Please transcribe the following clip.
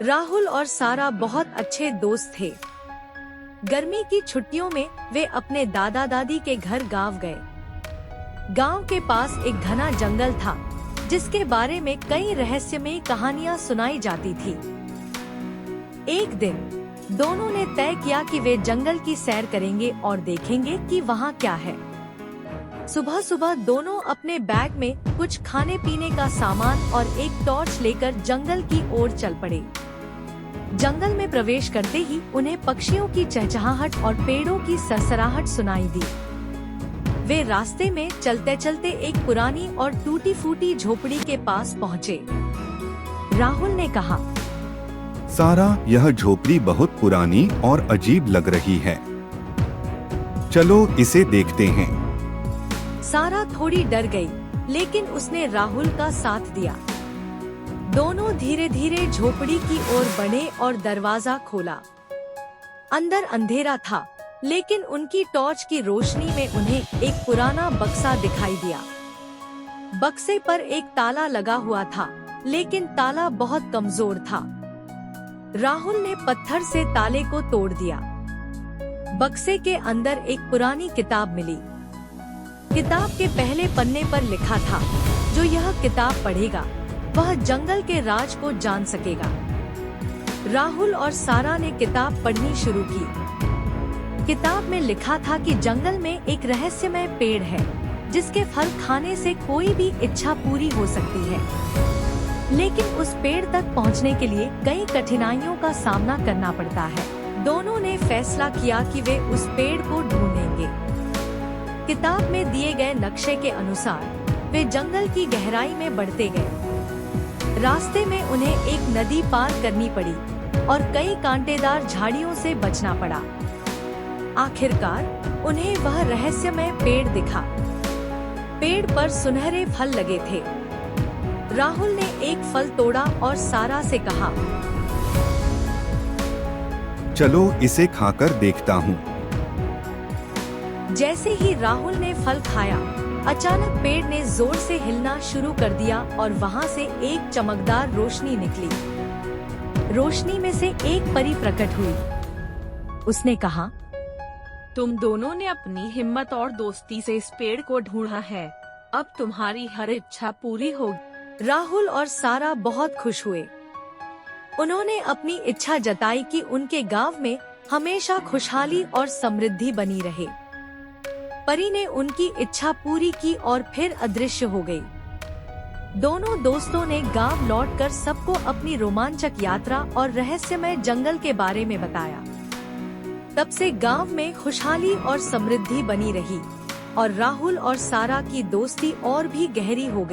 राहुल और सारा बहुत अच्छे दोस्त थे। गर्मी की छुट्टियों में वे अपने दादा दादी के घर गांव गए। गांव के पास एक घना जंगल था जिसके बारे में कई रहस्यमयी कहानियां सुनाई जाती थी। एक दिन दोनों ने तय किया कि वे जंगल की सैर करेंगे और देखेंगे कि वहां क्या है। सुबह सुबह दोनों अपने बैग में कुछ खाने पीने का सामान और एक टॉर्च लेकर जंगल की ओर चल पड़े। जंगल में प्रवेश करते ही उन्हें पक्षियों की चहचहाहट और पेड़ों की सरसराहट सुनाई दी। वे रास्ते में चलते चलते एक पुरानी और टूटी फूटी झोपड़ी के पास पहुँचे। राहुल ने कहा, सारा, यह झोपड़ी बहुत पुरानी और अजीब लग रही है। चलो इसे देखते हैं। सारा थोड़ी डर गई, लेकिन उसने राहुल का साथ दिया। दोनों धीरे धीरे झोपड़ी की ओर बढ़े और दरवाजा खोला। अंदर अंधेरा था, लेकिन उनकी टॉर्च की रोशनी में उन्हें एक पुराना बक्सा दिखाई दिया। बक्से पर एक ताला लगा हुआ था, लेकिन ताला बहुत कमजोर था। राहुल ने पत्थर से ताले को तोड़ दिया। बक्से के अंदर एक पुरानी किताब मिली। किताब के पहले पन्ने पर लिखा था, जो यह किताब पढ़ेगा वह जंगल के राज को जान सकेगा। राहुल और सारा ने किताब पढ़नी शुरू की। किताब में लिखा था कि जंगल में एक रहस्यमय पेड़ है जिसके फल खाने से कोई भी इच्छा पूरी हो सकती है, लेकिन उस पेड़ तक पहुंचने के लिए कई कठिनाइयों का सामना करना पड़ता है। दोनों ने फैसला किया कि वे उस पेड़ को ढूंढेंगे। किताब में दिए गए नक्शे के अनुसार वे जंगल की गहराई में बढ़ते गए। रास्ते में उन्हें एक नदी पार करनी पड़ी और कई कांटेदार झाड़ियों से बचना पड़ा। आखिरकार उन्हें वह रहस्यमय पेड़ दिखा। पेड़ पर सुनहरे फल लगे थे। राहुल ने एक फल तोड़ा और सारा से कहा, चलो इसे खाकर देखता हूँ। जैसे ही राहुल ने फल खाया, अचानक पेड़ ने जोर से हिलना शुरू कर दिया और वहाँ से एक चमकदार रोशनी निकली। रोशनी में से एक परी प्रकट हुई। उसने कहा, तुम दोनों ने अपनी हिम्मत और दोस्ती से इस पेड़ को ढूंढा है। अब तुम्हारी हर इच्छा पूरी होगी। राहुल और सारा बहुत खुश हुए। उन्होंने अपनी इच्छा जताई कि उनके गांव में हमेशा खुशहाली और समृद्धि बनी रहे। परी ने उनकी इच्छा पूरी की और फिर अदृश्य हो गई। दोनों दोस्तों ने गांव लौटकर सबको अपनी रोमांचक यात्रा और रहस्यमय जंगल के बारे में बताया। तब से गांव में खुशहाली और समृद्धि बनी रही और राहुल और सारा की दोस्ती और भी गहरी हो गई।